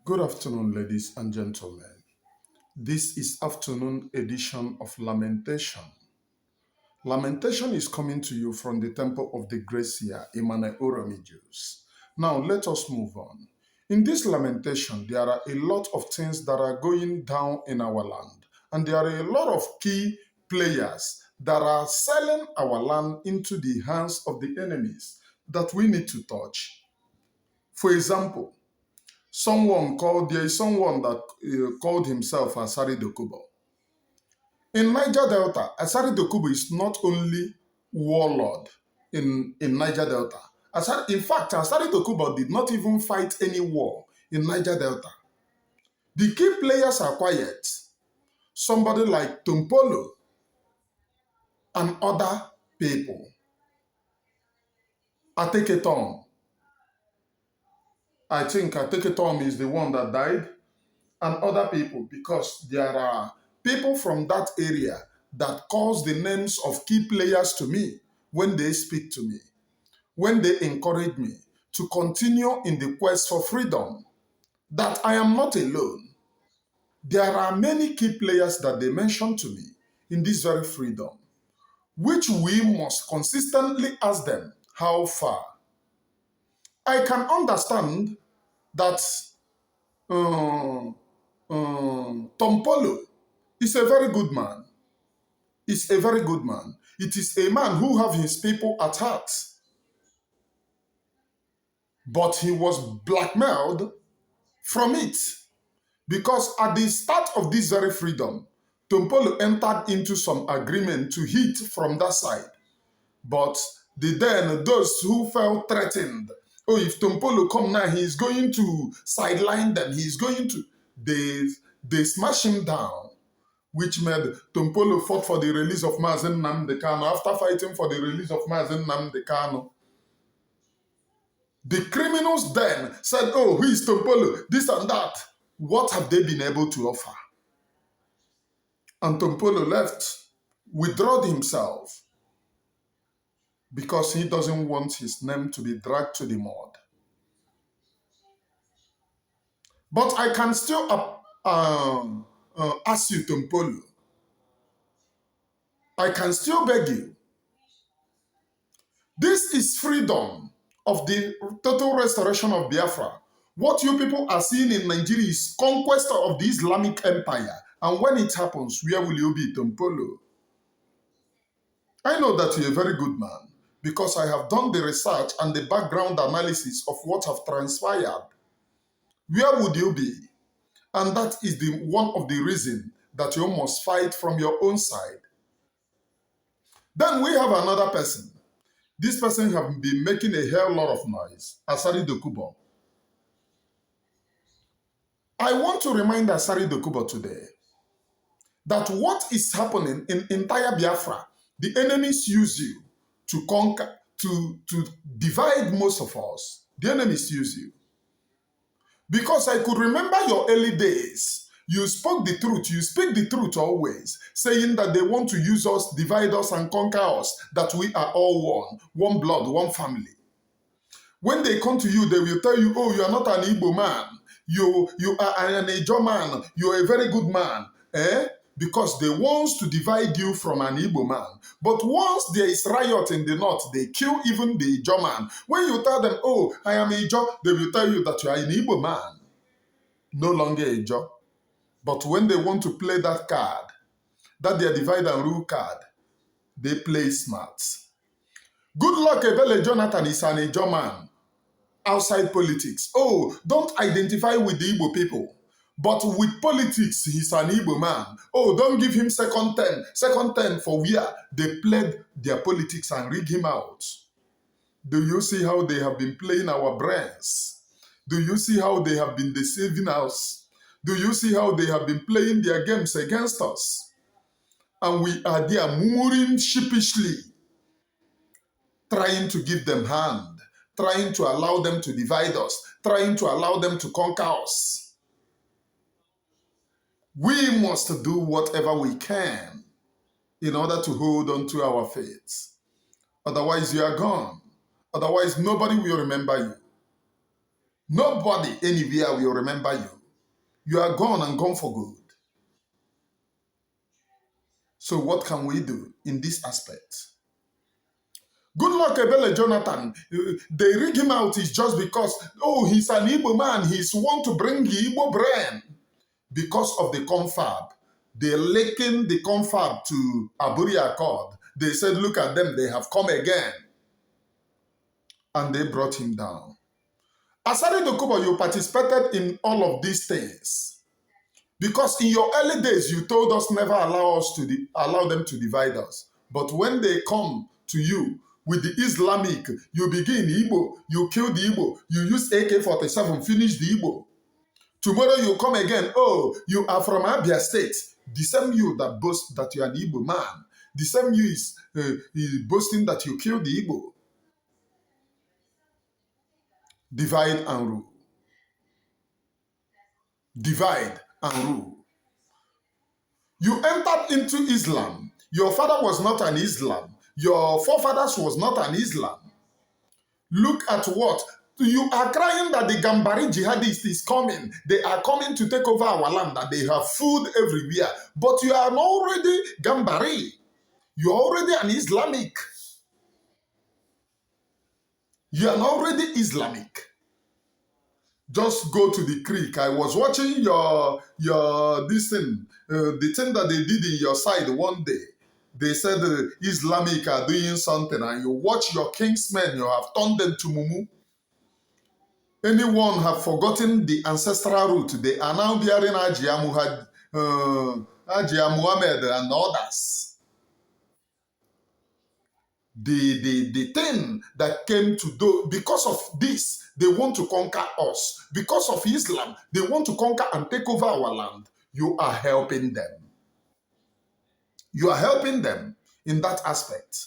Good afternoon, ladies and gentlemen. This is afternoon edition of Lamentation. Lamentation is coming to you from the Temple of the Gracia, Imane Jews. Now let us move on. In this lamentation, there are a lot of things that are going down in our land, and there are a lot of key players that are selling our land into the hands of the enemies that we need to touch. For example, there is someone that called himself Asari-Dokubo. In Niger Delta, Asari-Dokubo is not only warlord in Niger Delta. In fact, Asari-Dokubo did not even fight any war in Niger Delta. The key players are quiet. Somebody like Tompolo and other people. Ateketom. I think Ateketom is the one that died. And other people, because there are people from that area that calls the names of key players to me when they speak to me, when they encourage me to continue in the quest for freedom, that I am not alone. There are many key players that they mention to me in this very freedom, which we must consistently ask them how far. I can understand that Tompolo is a very good man. Is a very good man. It is a man who have his people at heart. But he was blackmailed from it. Because at the start of this very freedom, Tompolo entered into some agreement to hit from that side. But those who felt threatened, oh, if Tompolo come now, he is going to sideline them. He is going to... They smash him down, which made Tompolo fought for the release of Mazen Nnamdi Kanu. After fighting for the release of Mazen Nnamdi Kanu, the criminals then said, oh, who is Tompolo? This and that. What have they been able to offer? And Tompolo left, withdrew himself, because he doesn't want his name to be dragged to the mud. But I can still ask you, Tompolo, I can still beg you. This is freedom of the total restoration of Biafra. What you people are seeing in Nigeria is conquest of the Islamic Empire. And when it happens, where will you be, Tompolo? I know that you're a very good man because I have done the research and the background analysis of what have transpired. Where would you be? And that is one of the reasons that you must fight from your own side. Then we have another person. This person have been making a hell lot of noise, Asari-Dokubo. I want to remind Asari-Dokubo today that what is happening in entire Biafra, the enemies use you to conquer, to divide most of us. The enemies use you. Because I could remember your early days. You spoke the truth. You speak the truth always, saying that they want to use us, divide us, and conquer us, that we are all one blood, one family. When they come to you, they will tell you, oh, you are not an Igbo man. You are an Ijo man. You are a very good man. Because they want to divide you from an Igbo man. But once there is riot in the north, they kill even the Ijo man. When you tell them, oh, I am Ijo, they will tell you that you are an Igbo man. No longer Ijo. But when they want to play that card, that their divide and rule card, they play smart. Good luck, Ebele Jonathan is an Ijo man outside politics. Oh, don't identify with the Igbo people. But with politics, he's an Igbo man. Oh, don't give him second 10. Second 10 for where they played their politics and rig him out. Do you see how they have been playing our brains? Do you see how they have been deceiving us? Do you see how they have been playing their games against us? And we are there murmuring sheepishly, trying to give them hand, trying to allow them to divide us, trying to allow them to conquer us. We must do whatever we can in order to hold on to our faith. Otherwise, you are gone. Otherwise, nobody will remember you. Nobody anywhere will remember you. You are gone and gone for good. So what can we do in this aspect? Good luck, Ebele Jonathan. They rig him out is just because, oh, he's an Igbo man. He's want to bring the Igbo brain because of the confab. They likened the confab to Aburi Accord. They said, look at them, they have come again. And they brought him down. Asari-Dokubo, you participated in all of these things. Because in your early days, you told us never allow them to divide us. But when they come to you with the Islamic, you begin Igbo, you kill the Igbo, you use AK-47, finish the Igbo. Tomorrow you come again, oh, you are from Abia State. The same you that boasts that you are an Igbo man. The same you is boasting that you killed the Igbo. Divide and rule. Divide and rule. You entered into Islam. Your father was not an Islam. Your forefathers was not an Islam. Look at what? You are crying that the Gambari jihadist is coming. They are coming to take over our land, that they have food everywhere. But you are already Gambari. You are already an Islamic. You are already Islamic. Just go to the creek. I was watching this thing, the thing that they did in your side one day. They said Islamic are doing something, and you watch your kingsmen, you have turned them to mumu. Anyone have forgotten the ancestral root? They are now bearing Ajia Muhammad and others. The thing that came to do, because of this, they want to conquer us. Because of Islam, they want to conquer and take over our land. You are helping them. You are helping them in that aspect.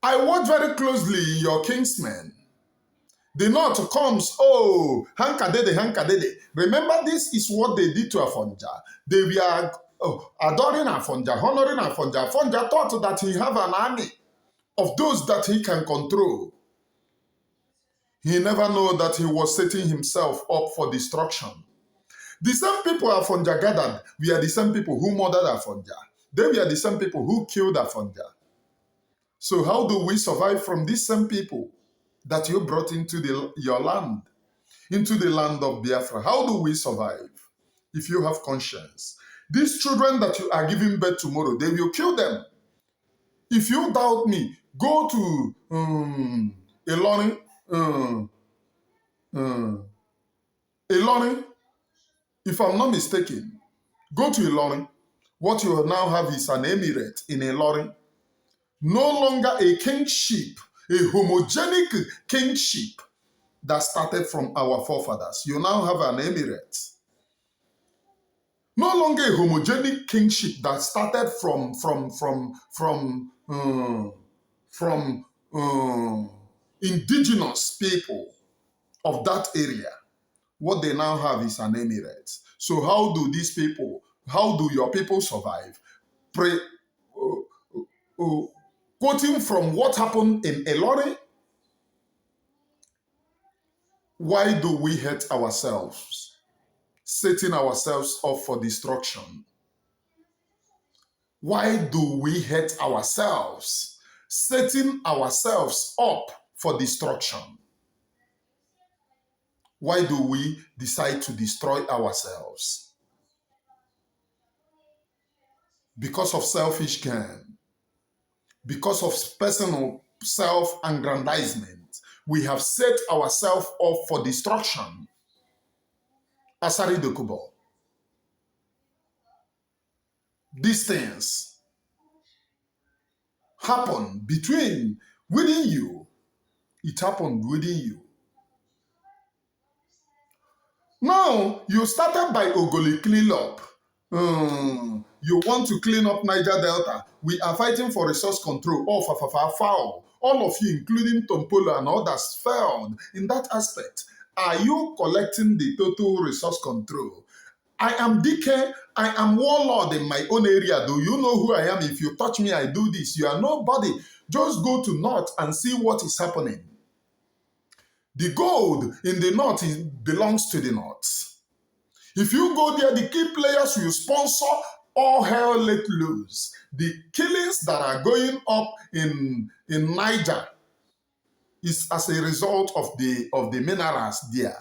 I watch very closely your kingsmen. The North comes, oh, hankadede, hankadede. Remember, this is what they did to Afonja. They were adoring Afonja, honoring Afonja. Afonja thought that he have an army of those that he can control. He never knew that he was setting himself up for destruction. The same people Afonja gathered were the same people who murdered Afonja. They were the same people who killed Afonja. So how do we survive from these same people that you brought into your land, into the land of Biafra? How do we survive if you have conscience? These children that you are giving birth tomorrow, they will kill them. If you doubt me, go to Ilorin, Ilorin, if I'm not mistaken, go to Ilorin. What you now have is an emirate in Ilorin. No longer a kingship, a homogenic kingship that started from our forefathers. You now have an emirate. No longer a homogenic kingship that started from indigenous people of that area. What they now have is an emirate. So how do these people, how do your people survive? Quoting from what happened in Elori, why do we hate ourselves, setting ourselves up for destruction? Why do we hate ourselves, setting ourselves up for destruction? Why do we decide to destroy ourselves? Because of selfish gain. Because of personal self-aggrandizement, we have set ourselves up for destruction. Asari-Dokubo. These things happen within you. It happened within you. Now, you started by Ogoli clean up. You want to clean up Niger Delta. We are fighting for resource control. Oh, foul. All of you, including Tompolo and others, failed in that aspect. Are you collecting the total resource control? I am DK. I am warlord in my own area. Do you know who I am? If you touch me, I do this. You are nobody. Just go to North and see what is happening. The gold in the north belongs to the north. If you go there, the key players will sponsor all hell let loose. The killings that are going up in Niger is as a result of the minerals there.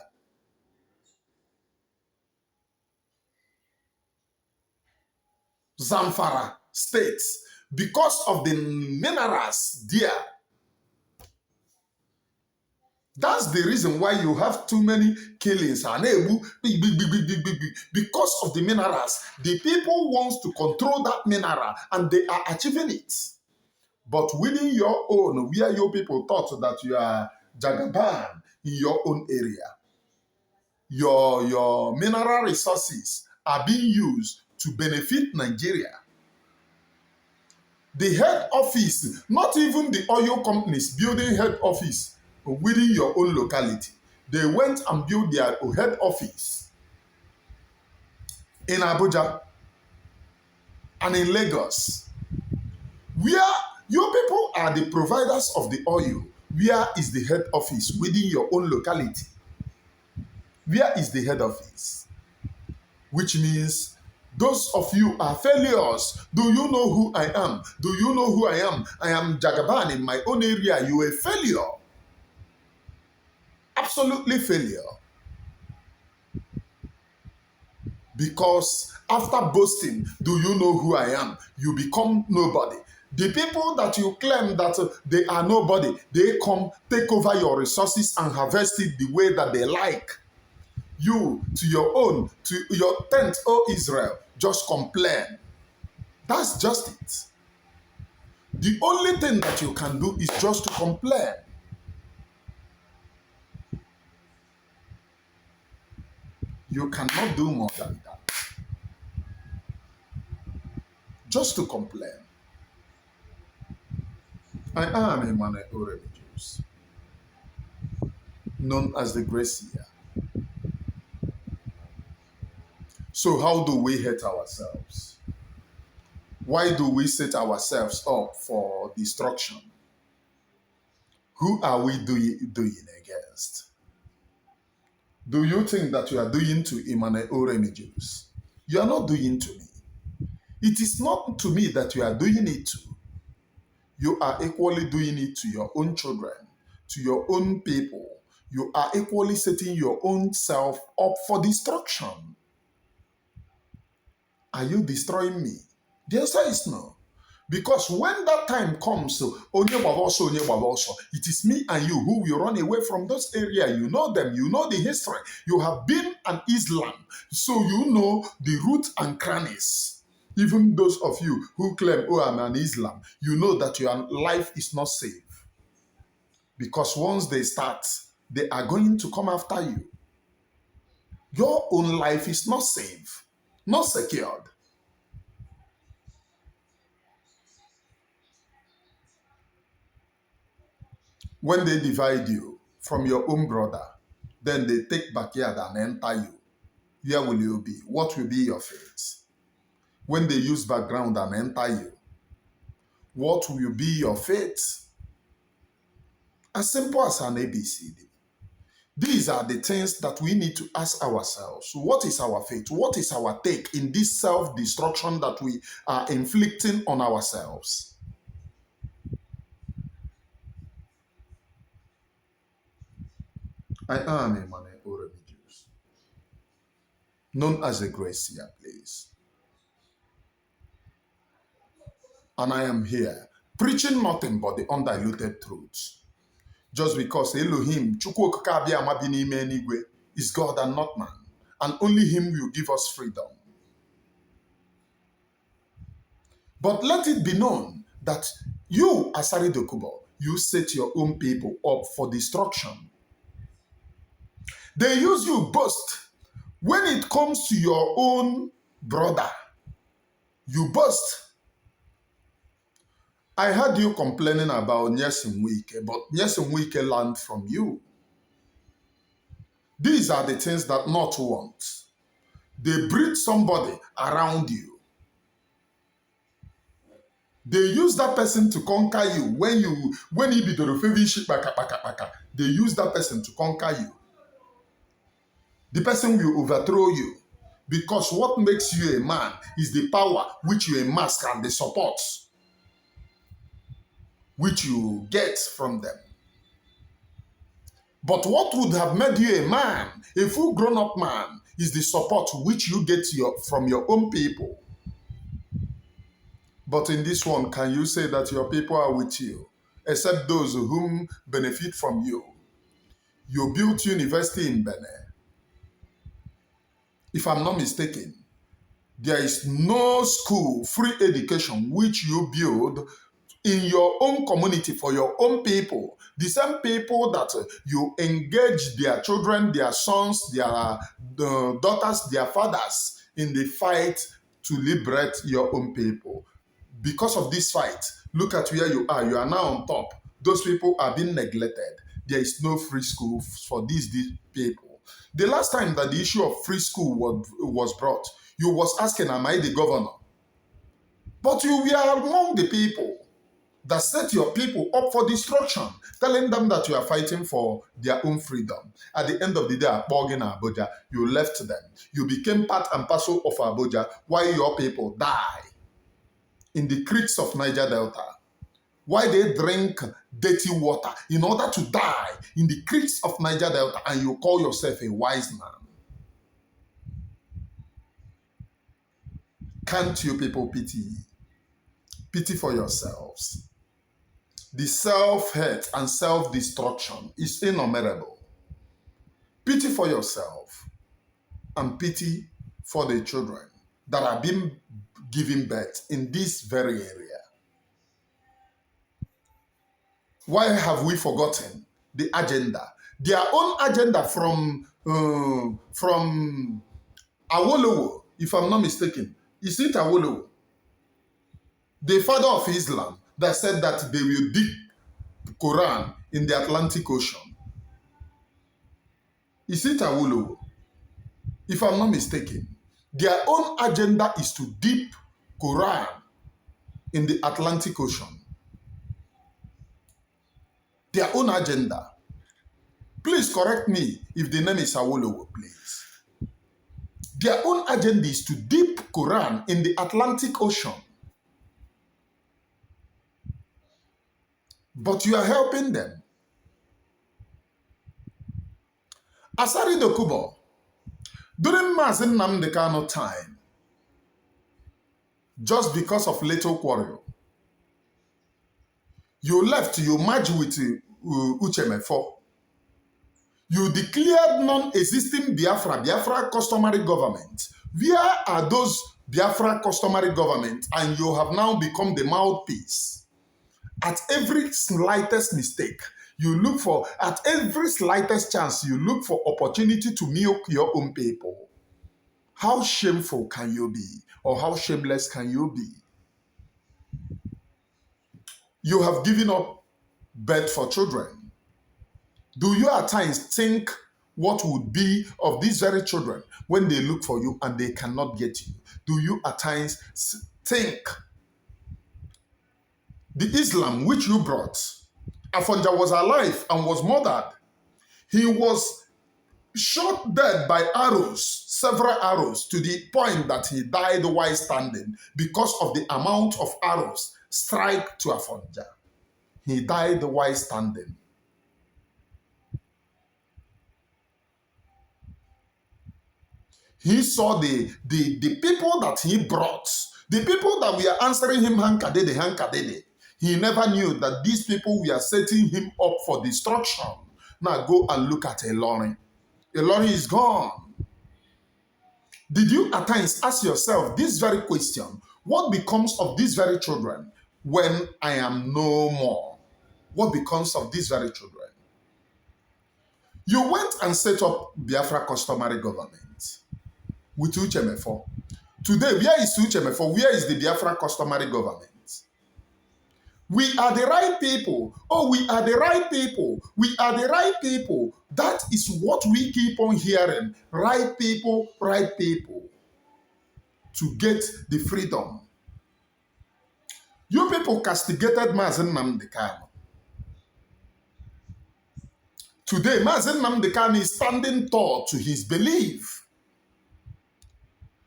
Zamfara states, because of the minerals there. That's the reason why you have too many killings. Because of the minerals. The people want to control that mineral and they are achieving it. But within your own, where your people thought that you are Jagaban in your own area, your mineral resources are being used to benefit Nigeria. The head office, not even the oil companies building head office within your own locality. They went and built their head office in Abuja and in Lagos, where your people are the providers of the oil. Where is the head office within your own locality? Where is the head office? Which means those of you are failures. Do you know who I am? Do you know who I am? I am Jagaban in my own area. You are a failure. Absolutely failure. Because after boasting, do you know who I am? You become nobody. The people that you claim that they are nobody, they come take over your resources and harvest it the way that they like. You, to your own, to your tent, O Israel, just complain. That's just it. The only thing that you can do is just to complain. You cannot do more than that. Just to complain. I am Emmanuel Oreligious, known as the Gracia. So how do we hate ourselves? Why do we set ourselves up for destruction? Who are we doing against? Do you think that you are doing to Emmanuel Oreligious? You are not doing to me. It is not to me that you are doing it to. You are equally doing it to your own children, to your own people. You are equally setting your own self up for destruction. Are you destroying me? The answer is no. Because when that time comes, it is me and you who will run away from those areas. You know them, you know the history. You have been an Islam, so you know the roots and crannies. Even those of you who claim, oh, I'm an Islam, you know that your life is not safe. Because once they start, they are going to come after you. Your own life is not safe, not secured. When they divide you from your own brother, then they take backyard and enter you. Where will you be? What will be your fate? When they use background and enter you, what will be your fate? As simple as an ABCD. These are the things that we need to ask ourselves. What is our fate? What is our take in this self-destruction that we are inflicting on ourselves? I am Emmanuel Oreligious, known as the Gracia, please. And I am here preaching nothing but the undiluted truth. Just because Elohim, is God and not man. And only him will give us freedom. But let it be known that you, Asari-Dokubo, you set your own people up for destruction. They use you boast. When it comes to your own brother, you boast. I heard you complaining about Wike, but Wike learned from you. These are the things that not want. They breed somebody around you. They use that person to conquer you when he be the they use that person to conquer you. The person will overthrow you because what makes you a man is the power which you amass and the support which you get from them. But what would have made you a man, a full grown-up man, is the support which you get from your own people. But in this one, can you say that your people are with you, except those whom benefit from you? You built university in Benin. If I'm not mistaken, there is no school, free education, which you build in your own community for your own people. The same people that you engage their children, their sons, their daughters, their fathers in the fight to liberate your own people. Because of this fight, look at where you are. You are now on top. Those people are being neglected. There is no free school for these people. The last time that the issue of free school was brought, you was asking, am I the governor? But you were among the people that set your people up for destruction, telling them that you are fighting for their own freedom. At the end of the day, at Abuja, you left them. You became part and parcel of Abuja while your people die in the creeks of Niger Delta. Why they drink dirty water in order to die in the creeks of Niger Delta, and you call yourself a wise man. Can't you people pity? Pity for yourselves. The self-hate and self-destruction is innumerable. Pity for yourself and pity for the children that are being given birth in this very area. Why have we forgotten the agenda? Their own agenda from Awolowo, if I'm not mistaken. Is it Awolowo? The father of Islam that said that they will dig the Quran in the Atlantic Ocean. Is it Awolowo? If I'm not mistaken. Their own agenda is to dip Quran in the Atlantic Ocean. Their own agenda. Please correct me if the name is Awolowo, please. Their own agenda is to dip Quran in the Atlantic Ocean. But you are helping them. Asari-Dokubo, during Mazi Nnamdi Kanu time, just because of little quarrel, you left, you merged with Uchemefo. You declared non-existing Biafra customary government. Where are those Biafra customary government? And you have now become the mouthpiece. At every slightest mistake, you look for, at every slightest chance, you look for opportunity to milk your own people. How shameful can you be? Or how shameless can you be? You have given up birth for children. Do you at times think what would be of these very children when they look for you and they cannot get you? Do you at times think the Islam which you brought, Afonja was alive and was murdered. He was shot dead by arrows, several arrows, to the point that he died while standing because of the amount of arrows strike to Afonja. He died while standing. He saw the people that he brought, the people that were answering him, Hankadede, Hankadede. He never knew that these people were setting him up for destruction. Now go and look at Elori. Elori is gone. Did you at times ask yourself this very question? What becomes of these very children when I am no more? What becomes of these very children? You went and set up Biafra customary government with Uchemefo. Today, where is Uchemefo? Where is the Biafra customary government? We are the right people. Oh, we are the right people. We are the right people. That is what we keep on hearing. Right people, to get the freedom. You people castigated Mazen Nnamdi Kanu. Today, Mazen Nnamdi Kanu is standing tall to his belief.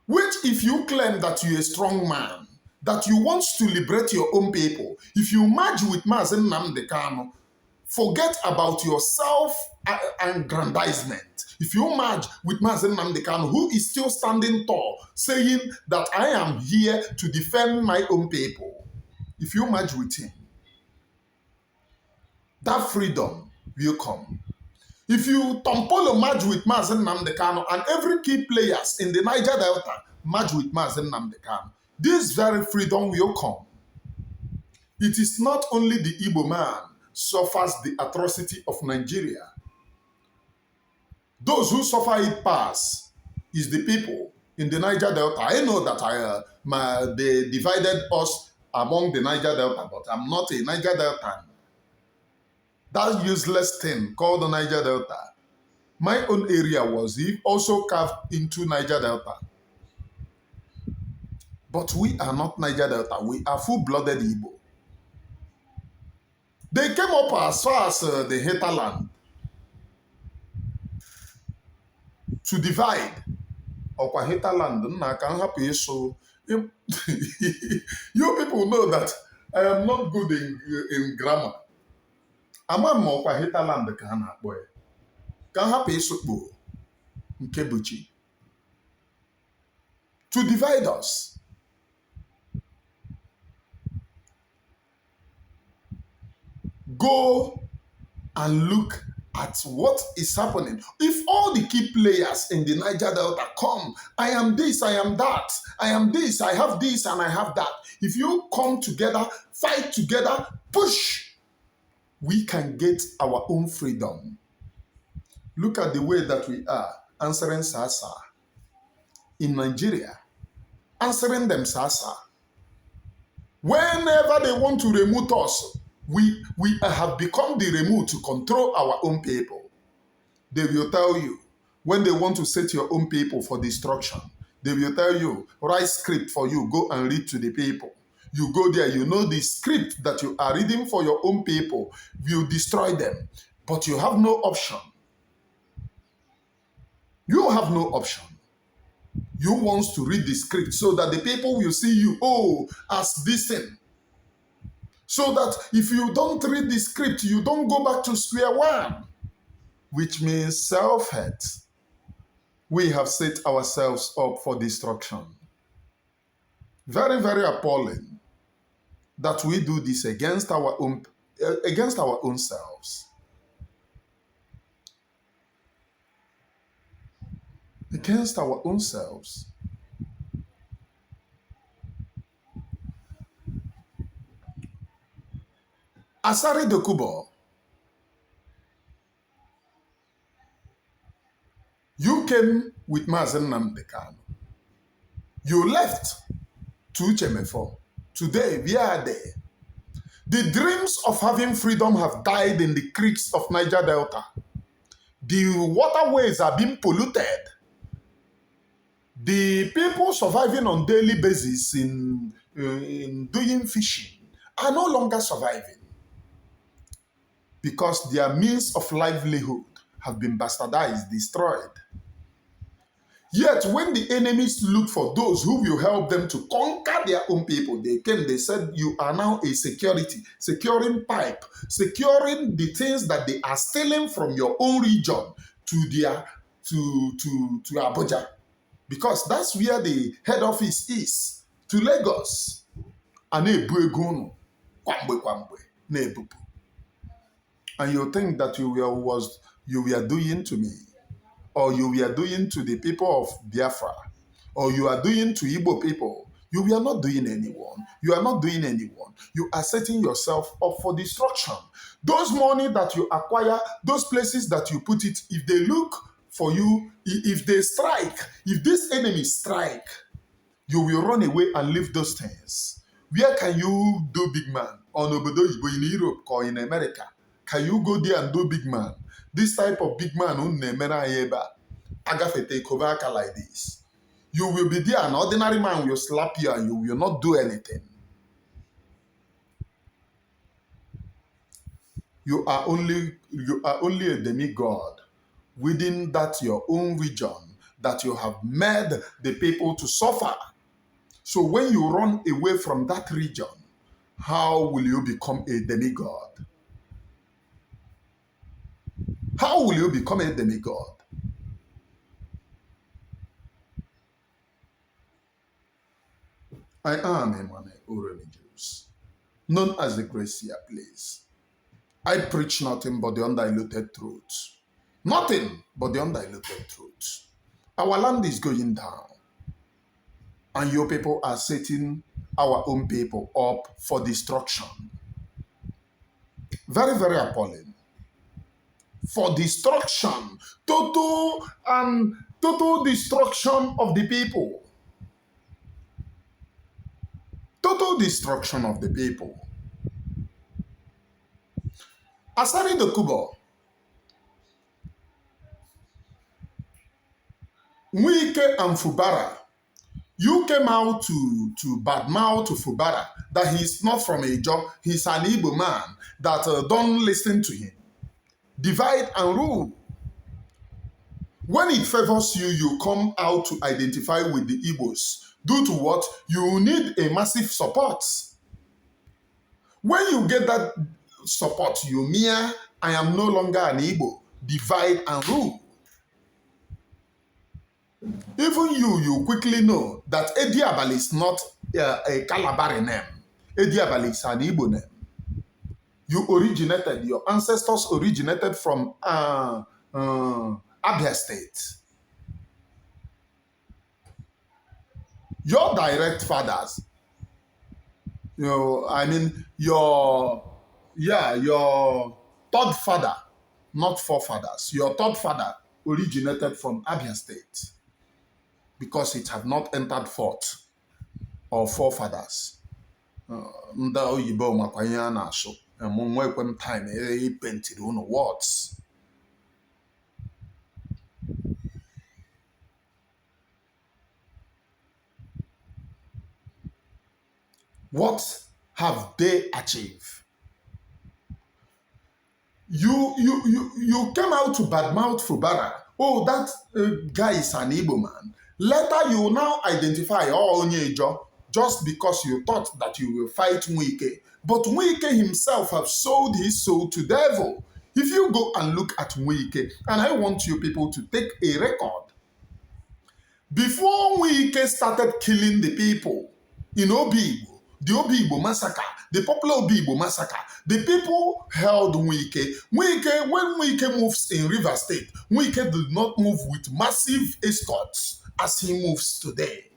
Which, if you claim that you're a strong man, that you want to liberate your own people, if you merge with Mazen Nnamdi Kanu, forget about your self-aggrandizement. If you merge with Mazen Nnamdi Kanu, who is still standing tall, saying that I am here to defend my own people, if you merge with him, that freedom will come. If you Tompolo merge with Mazen Nnamdi Kanu and every key players in the Niger Delta merge with Mazen Nnamdi Kanu, this very freedom will come. It is not only the Igbo man suffers the atrocity of Nigeria. Those who suffer it past is the people in the Niger Delta. I know that they divided us among the Niger Delta, but I'm not a Niger Delta. That useless thing called the Niger Delta. My own area was also carved into Niger Delta. But we are not Niger Delta. We are full-blooded Igbo. They came up as far as the hinterland to divide. Okwa hinterland, you people know that I am not good in grammar. Ama m ọkwa hinterland ka ha na-akpọ ya. Ka hapụ ịsụkpo nke buchi. To divide us. Go and look at what is happening. If all the key players in the Niger Delta come, I am this, I am that, I am this, I have this, and I have that. If you come together, fight together, push, we can get our own freedom. Look at the way that we are answering Sasa in Nigeria, answering them Sasa. Whenever they want to remove us, we have become the remote to control our own people. They will tell you, when they want to set your own people for destruction, they will tell you, write script for you, go and read to the people. You go there, you know the script that you are reading for your own people will destroy them. But you have no option. You have no option. You want to read the script so that the people will see you, as this thing. So that if you don't read the script, you don't go back to square one, which means self-hate. We have set ourselves up for destruction. Very, very appalling that we do this against our own selves. Against our own selves. Asari-Dokubo, you came with Mazen Nnamdi Kanu. You left to Uchemefo. Today, we are there. The dreams of having freedom have died in the creeks of Niger Delta. The waterways are being polluted. The people surviving on daily basis in doing fishing are no longer surviving because their means of livelihood have been bastardized, destroyed. Yet when the enemies look for those who will help them to conquer their own people, they came, they said, you are now a security, securing pipe, securing the things that they are stealing from your own region to their to Abuja. Because that's where the head office is, to Lagos. And you think that you were doing to me, or you were doing to the people of Biafra, or you are doing to Igbo people. You are not doing anyone. You are not doing anyone. You are setting yourself up for destruction. Those money that you acquire, those places that you put it, if they look for you, if they strike, if this enemy strike, you will run away and leave those things. Where can you do big man? On Obodo Igbo in Europe or in America? Can you go there and do big man? This type of big man, Agafe take over like this. You will be there, an ordinary man will slap you and you will not do anything. You are only a demigod within that your own region that you have made the people to suffer. So when you run away from that region, how will you become a demigod? How will you become a demigod? I am a man who religious, known as the Gracia Place. I preach nothing but the undiluted truth. Nothing but the undiluted truth. Our land is going down, and your people are setting our own people up for destruction. Very, very appalling. For destruction, total destruction of the people. Total destruction of the people. Asari-Dokubo, Wike and Fubara, you came out to badmouth to Fubara that he's not from Ijo, he's an Igbo man, that don't listen to him. Divide and rule. When it favors you, you come out to identify with the Igbos. Due to what? You need a massive support. When you get that support, you mere, I am no longer an Igbo. Divide and rule. Even you quickly know that Ediabal is not a Calabar name. Ediabal is an Igbo name. Your ancestors originated from Abia State. Your direct fathers, your third father, not forefathers, your third father originated from Abia State because it had not entered forth or forefathers. Ndị oyibo makwa ihe a na-asụ nwekwe m time ipentiri unu words. What have they achieved? You came out to badmouth Fubara. Oh, that guy is an Igbo man. Later, you now identify Onyejo just because you thought that you will fight Wike. But Wike himself have sold his soul to devil. If you go and look at Wike, and I want you people to take a record. Before Wike started killing the people in Obi, the Obi-Igbo massacre, the popular Obi-Igbo massacre, the people held Wike. When Wike moves in River State, Wike did not move with massive escorts as he moves today.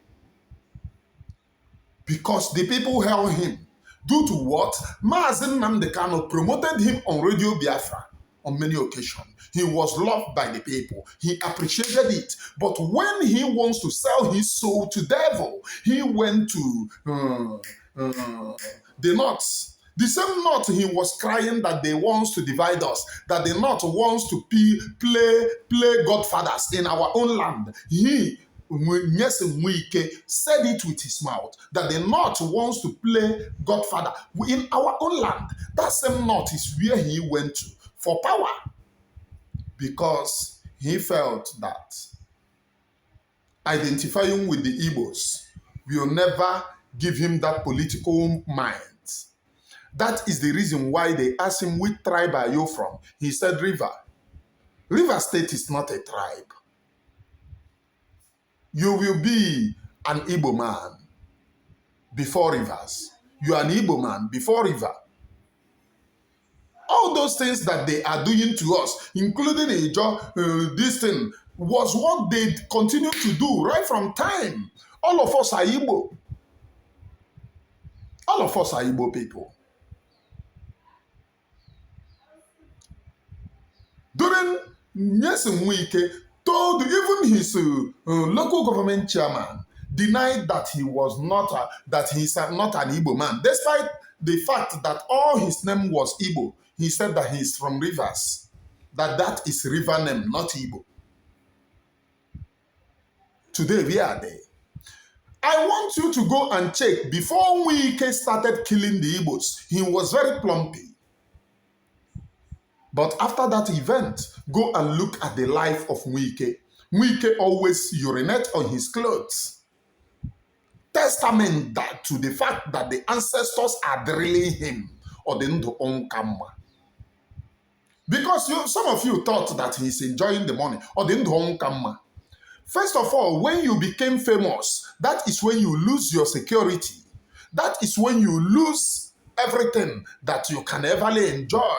Because the people held him. Due to what? Mazen Namdekano promoted him on Radio Biafra on many occasions. He was loved by the people. He appreciated it. But when he wants to sell his soul to devil, he went to the North. The same North he was crying that they want to divide us, that the North wants to play godfathers in our own land. He, Wike, said it with his mouth, that the North wants to play godfather in our own land. That same North is where he went to for power, because he felt that identifying with the Igbos will never give him that political mind. That is the reason why they asked him, which tribe are you from? He said, River. River State is not a tribe. You will be an Igbo man before rivers. You are an Igbo man before river. All those things that they are doing to us, including this thing, was what they continue to do right from time. All of us are Igbo. All of us are Igbo people. During Nyesom Wike told even his local government chairman denied that he was not that he's not an Igbo man, despite the fact that all his name was Igbo. He said that he's from Rivers, that is river name, not Igbo. Today we are there. I want you to go and check. Before Wike started killing the Igbos, he was very plumpy. But after that event, go and look at the life of Wike. Wike always urinate on his clothes. Testament that to the fact that the ancestors are drilling him or the Ndonkamma. Because some of you thought that he's enjoying the money or the Ndonkamma. First of all, when you became famous, that is when you lose your security. That is when you lose everything that you can ever enjoy.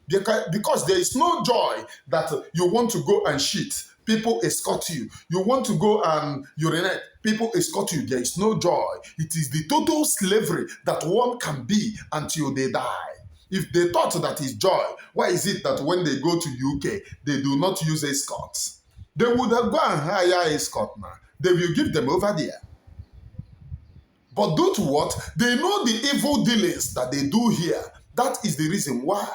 Because there is no joy that you want to go and shit, people escort you. You want to go and urinate, people escort you. There is no joy. It is the total slavery that one can be until they die. If they thought that is joy, why is it that when they go to UK, they do not use escorts? They would have gone and hire escort now. They will give them over there. But due to what? They know the evil dealings that they do here. That is the reason why.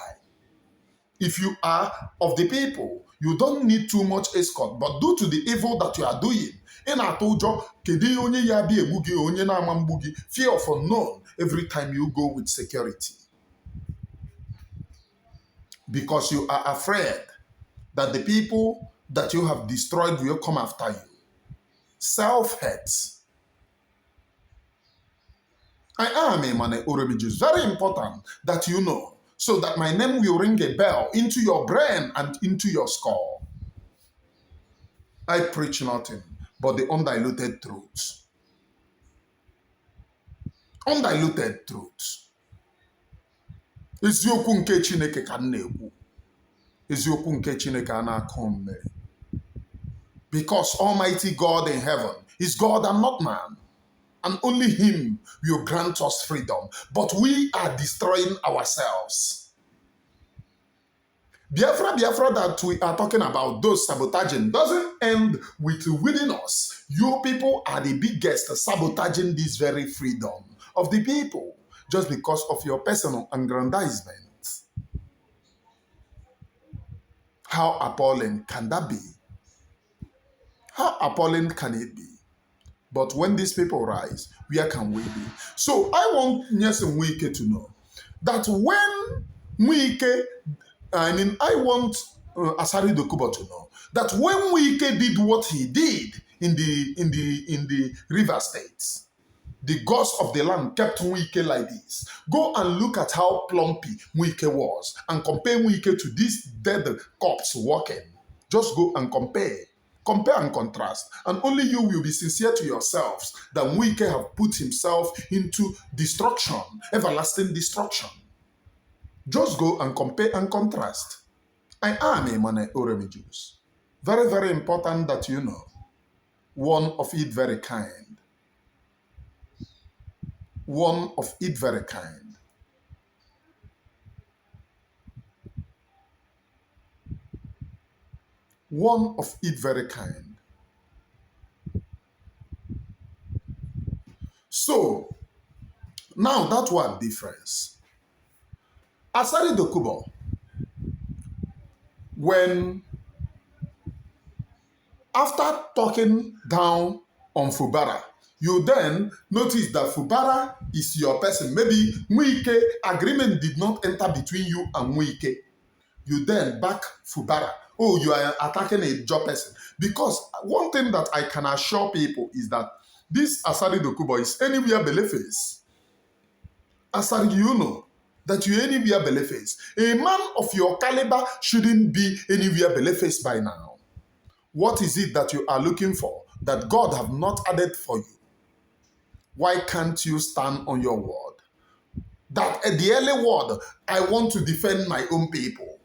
If you are of the people, you don't need too much escort. But due to the evil that you are doing, fear of unknown every time you go with security. Because you are afraid that the people that you have destroyed will come after you. Self-hate. I am a man, Oremijus. Very important that you know, so that my name will ring a bell into your brain and into your skull. I preach nothing but the undiluted truth. Undiluted truth. Eziokwu nke Chineke ka m na-ekwu. Eziokwu nke Chineke a na-akọ mmiri. Because Almighty God in heaven is God and not man. And only him will grant us freedom. But we are destroying ourselves. Biafra that we are talking about, those sabotaging, doesn't end with within us. You people are the biggest sabotaging this very freedom of the people just because of your personal aggrandizement. How appalling can that be? How appalling can it be? But when these people rise, where can we be? So I want Nyese Wike to know that when Wike, I want Asari-Dokubo to know that when Wike did what he did in the river states, the gods of the land kept Wike like this. Go and look at how plumpy Wike was and compare Wike to this dead corpse walking. Just go and compare. Compare and contrast, and only you will be sincere to yourselves that Wike have put himself into destruction, everlasting destruction. Just go and compare and contrast. I am a man Oremijus. Very, very important that you know. One of it very kind. One of it very kind. One of it very kind. So, now that one difference. Asari-Dokubo, when after talking down on Fubara, you then notice that Fubara is your person. Maybe Wike agreement did not enter between you and Wike. You then back Fubara. Oh, you are attacking a job person. Because one thing that I can assure people is that this Asari-Dokubo is anywhere Beleface. Asari, you know that you anywhere Beleface. A man of your caliber shouldn't be anywhere Beleface by now. What is it that you are looking for that God have not added for you? Why can't you stand on your word? That at the early word, I want to defend my own people.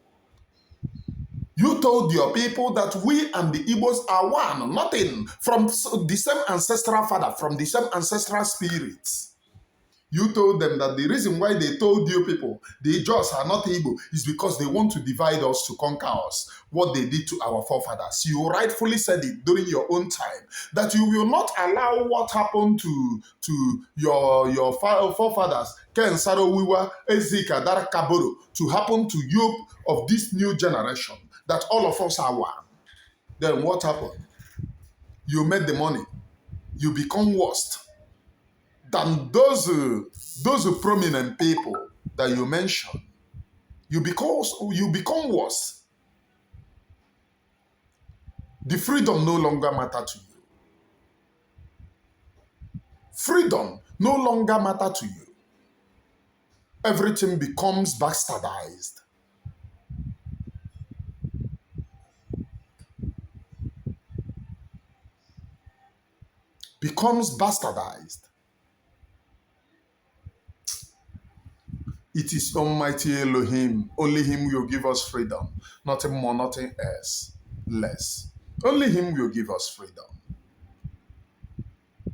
You told your people that we and the Igbos are one, nothing, from the same ancestral father, from the same ancestral spirits. You told them that the reason why they told you people the Ijaws are not Igbo is because they want to divide us, to conquer us, what they did to our forefathers. You rightfully said it during your own time, that you will not allow what happened to your forefathers, Ken Sarowiwa, Ezika, Dara Kaboro, to happen to you of this new generation, that all of us are one. Then what happened? You made the money. You become worst than those prominent people that you mentioned. you become worse. The freedom no longer matter to you. Freedom no longer matter to you. Everything becomes bastardized. Becomes bastardized. It is Almighty Elohim. Only Him will give us freedom. Nothing more, nothing else. Less. Only Him will give us freedom.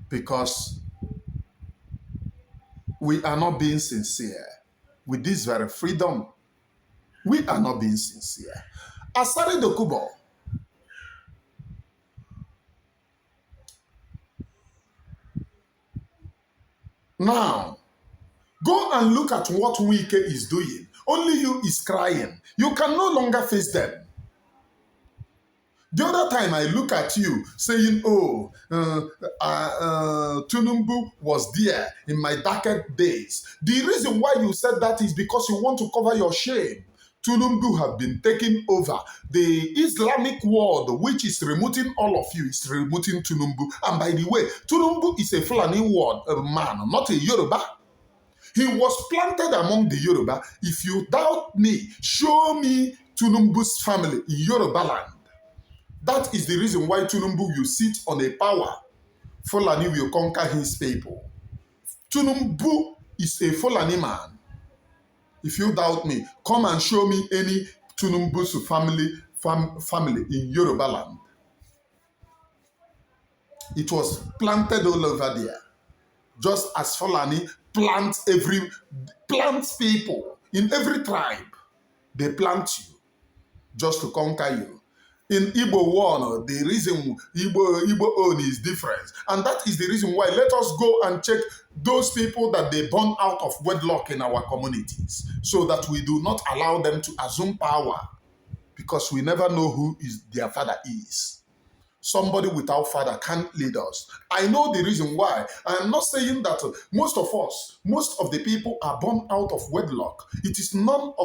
Because we are not being sincere with this very freedom. We are not being sincere. Asari-Dokubo. Now, go and look at what Wike is doing. Only you is crying. You can no longer face them. The other time I look at you saying, oh, Tinubu was there in my darkest days. The reason why you said that is because you want to cover your shame. Tinubu have been taking over. The Islamic world, which is removing all of you, is removing Tinubu. And by the way, Tinubu is a Fulani word, a man, not a Yoruba. He was planted among the Yoruba. If you doubt me, show me Tinubu's family in Yoruba land. That is the reason why Tinubu will sit on a power. Fulani will conquer his people. Tinubu is a Fulani man. If you doubt me, come and show me any Tinubu's family in Yoruba land. It was planted all over there. Just as Fulani plant people in every tribe. They plant you just to conquer you. In Igbo one, the reason Igbo own is different. And that is the reason why let us go and check those people that they born out of wedlock in our communities so that we do not allow them to assume power because we never know who their father is. Somebody without father can't lead us. I know the reason why. I am not saying that most of the people are born out of wedlock. It is not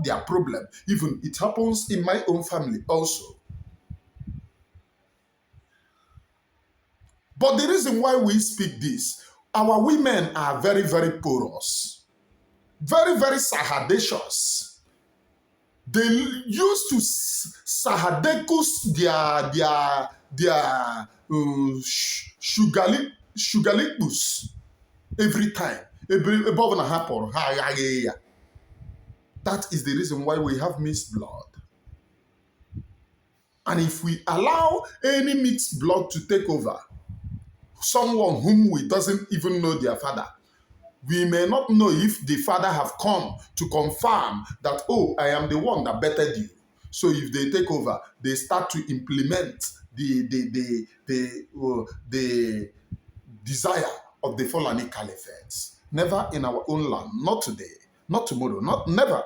their problem. Even it happens in my own family also. But the reason why we speak this, our women are very, very porous, very, very sahadacious. They used to sahadecus their sugarlicus every time. That is the reason why we have mixed blood. And if we allow any mixed blood to take over, someone whom we doesn't even know their father, we may not know if the father have come to confirm that, oh, I am the one that bettered you. So if they take over, they start to implement the desire of the Fulani Caliphates. Never in our own land, not today, not tomorrow, not never.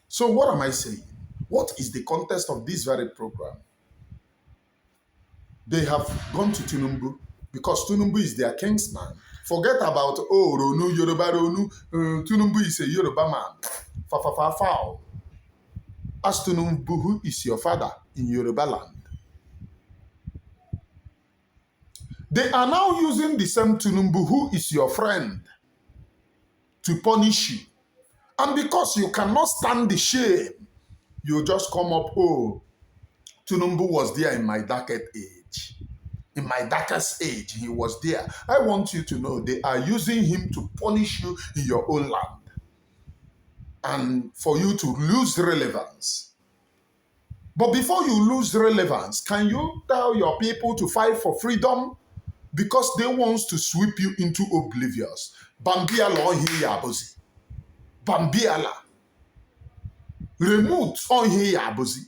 So what am I saying? What is the context of this very program? They have gone to Tinubu because Tinubu is their kingsman. Forget about, oh, Ronu, Yoruba Ronu, Tinubu is a Yoruba man. Foul. Ask Tinubu who is your father in Yoruba land. They are now using the same Tinubu who is your friend to punish you. And because you cannot stand the shame, you just come up, oh, Tinubu was there in my darkest age. In my darkest age, he was there. I want you to know they are using him to punish you in your own land and for you to lose relevance. But before you lose relevance, can you tell your people to fight for freedom? Because they want to sweep you into oblivious. Bambiala on here yabozi. Bambiala. Remote on here yabozi.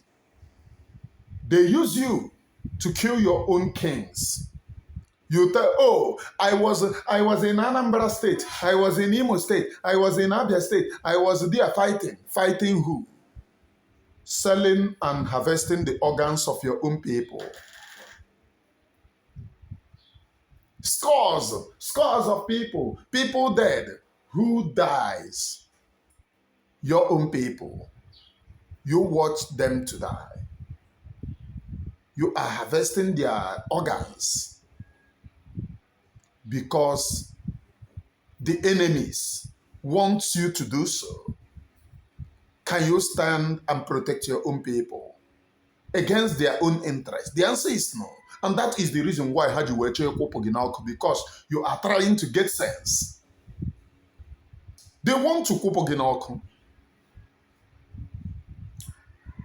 They use you to kill your own kings. You tell, oh, I was in Anambra State, I was in Imo State, I was in Abia State, I was there fighting. Fighting who? Selling and harvesting the organs of your own people. Scores of people dead. Who dies? your own people. You watch them to die. You are harvesting their organs because the enemies want you to do so. Can you stand and protect your own people against their own interests? The answer is no. And that is the reason why because you are trying to get sense. They want to Kupoginalko.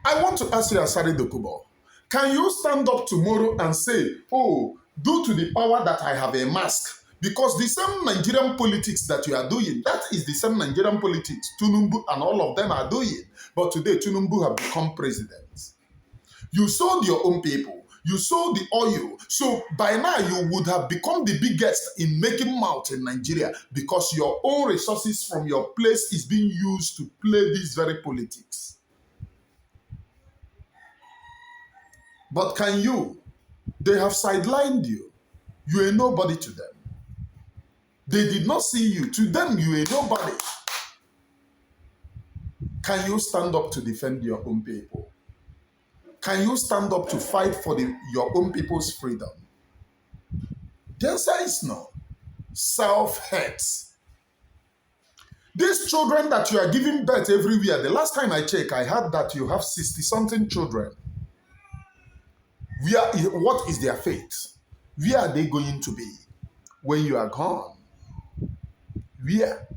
I want to ask you, Asari-Dokubo, can you stand up tomorrow and say, oh, due to the power that I have amassed, because the same Nigerian politics that you are doing, that is the same Nigerian politics Tinubu and all of them are doing. But today, Tinubu have become president. You sold your own people. You sold the oil. So by now, you would have become the biggest in making mouth in Nigeria because your own resources from your place is being used to play this very politics. But can you? They have sidelined you. You are nobody to them. They did not see you. To them, you are nobody. Can you stand up to defend your own people? Can you stand up to fight for your own people's freedom? The answer is no. Self-hate. These children that you are giving birth everywhere, the last time I checked, I heard that you have 60-something children. What is their fate? Where are they going to be when you are gone? Where?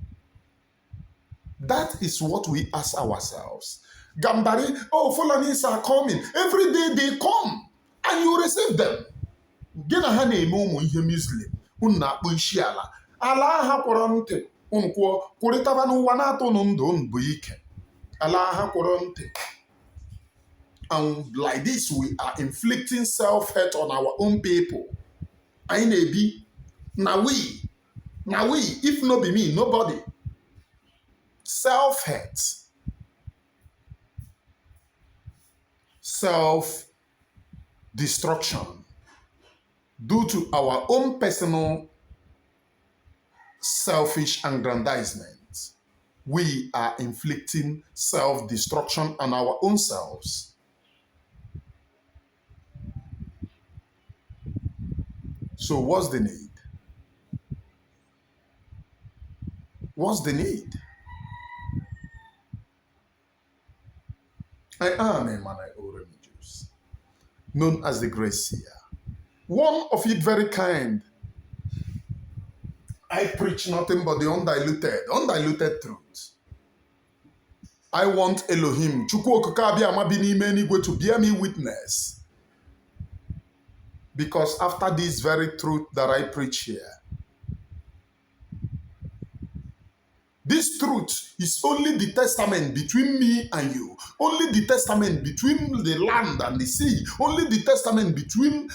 That is what we ask ourselves. Gambari, oh, Fulanis are coming. Every day they come and you receive them. Gena hane momo ihe Muslim. Unna akpụ isi ala. Ala ha kwọrọ ntị. Unkwuo, kwurịtaba n'ụwa na-atụ ndụ mbụ ike. Ala ha kwọrọ ntị. And like this, we are inflicting self-hate on our own people. I may be, now we, if not be me, nobody. Self-hate. Self-destruction. Due to our own personal selfish aggrandizement, we are inflicting self-destruction on our own selves. So what's the need? What's the need? I am a man I owe Jews, known as the Great Seer. One of it very kind. I preach nothing but the undiluted truth. I want Elohim, Chukwu Okike Abịama bi n'ime eluigwe, to bear me witness. Because after this very truth that I preach here, this truth is only the testament between me and you, only the testament between the land and the sea, only the testament between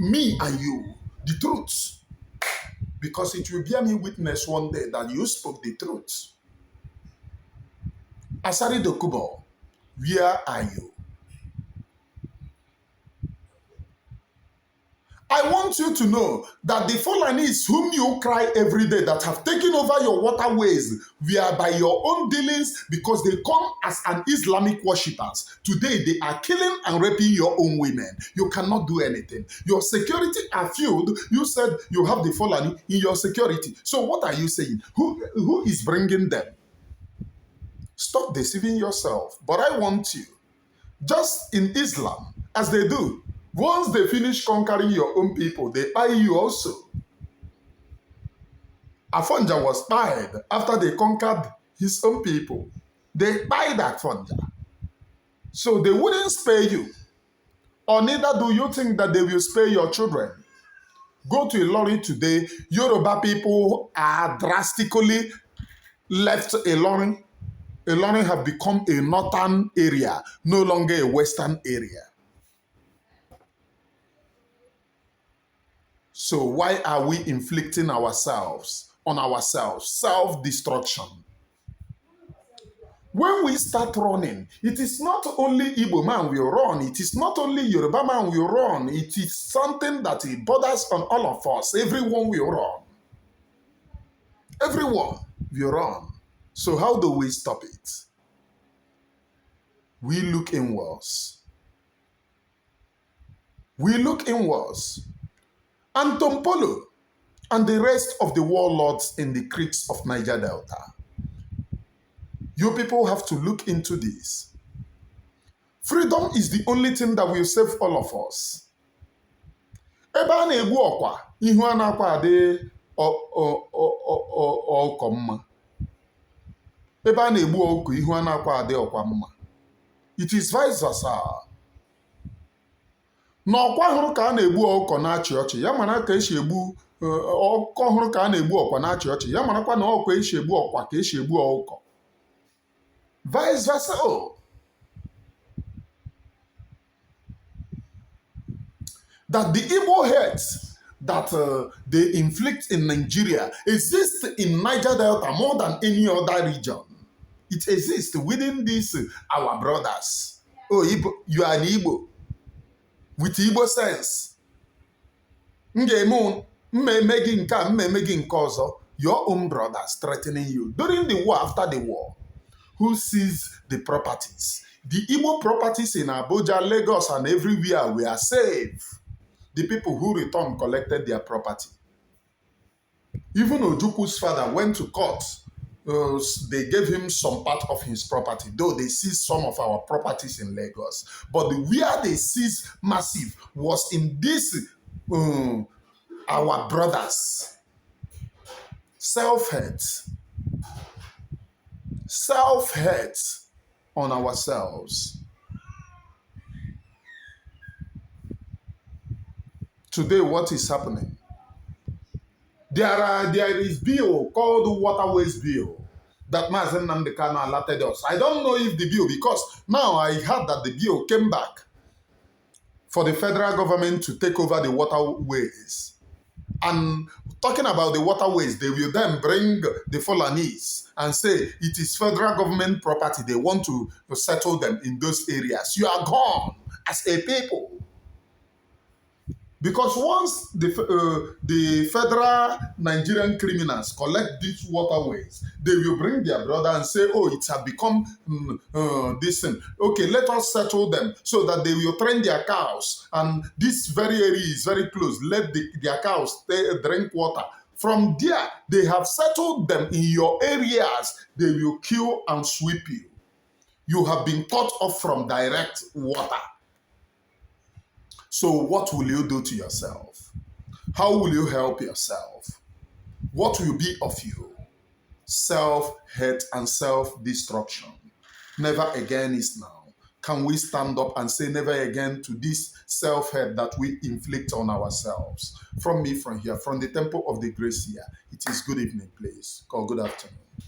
me and you, the truth. Because it will bear me witness one day that you spoke the truth. Asari-Dokubo, where are you? I want you to know that the Fulanis whom you cry every day that have taken over your waterways were by your own dealings because they come as an Islamic worshippers. Today they are killing and raping your own women. You cannot do anything. Your security are filled. You said you have the Fulani in your security. So what are you saying? Who is bringing them? Stop deceiving yourself. But I want you, just in Islam, as they do, once they finish conquering your own people, they buy you also. Afonja was tied after they conquered his own people. They buy that Afonja. So they wouldn't spare you. Or neither do you think that they will spare your children. Go to Ilorin today. Yoruba people are drastically left Ilorin. Ilorin have become a northern area, no longer a western area. So why are we inflicting ourselves on ourselves? Self-destruction. When we start running, it is not only Igbo man will run, it is not only Yoruba man will run, it is something that it borders on all of us. Everyone will run. Everyone will run. So how do we stop it? We look inwards. We look inwards. And Tompolo and the rest of the warlords in the creeks of Niger Delta. You people have to look into this. Freedom is the only thing that will save all of us. Ebe a na-egbu ọkwa, ihu a na-akwa adị ọkọ mma. Ebe a na-egbu ọkụ, ihu a na-akwa adị ọkwa mma. It is vice versa. N'ọkwa hụrụ ka a na-egbu ọkụkọ na-achị ọchị, ya mara ka esi egbu ọkụkọ hụrụ ka a na-egbu ọkwa na-achị ọchị, ya marakwa na ọkwa esi egbu ọkwa ka esi egbu ọkụkọ. Vice versa. That the evil hate that they inflict in Nigeria exists in Niger Delta more than any other region. It exists within these our brothers. Oh, Igbo, you are an Igbo. With Igbo sense. Your own brothers threatening you. During the war, after the war, who seized the properties? The Igbo properties in Abuja, Lagos, and everywhere were saved. The people who returned collected their property. Even Ojuku's father went to court. They gave him some part of his property, though they seized some of our properties in Lagos. But where they seized massive was in this, our brothers. Self-hate. Self-hate on ourselves. Today, what is happening? There is bill called Waterways bill that Mazen Namdekana alerted us. I don't know if the bill, because now I heard that the bill came back for the federal government to take over the waterways. And talking about the waterways, they will then bring the Fulanese and say it is federal government property. They want to settle them in those areas. You are gone as a people. Because once the federal Nigerian criminals collect these waterways, they will bring their brother and say, oh, it has become this thing. Okay, let us settle them so that they will train their cows. And this very area is very close. Let their cows drink water. From there, they have settled them in your areas. They will kill and sweep you. You have been cut off from direct water. So what will you do to yourself? How will you help yourself? What will be of you? Self-hate and self-destruction. Never again is now. Can we stand up and say never again to this self-hate that we inflict on ourselves? From me, from here, from the temple of the grace here, it is good evening, please. Or good afternoon.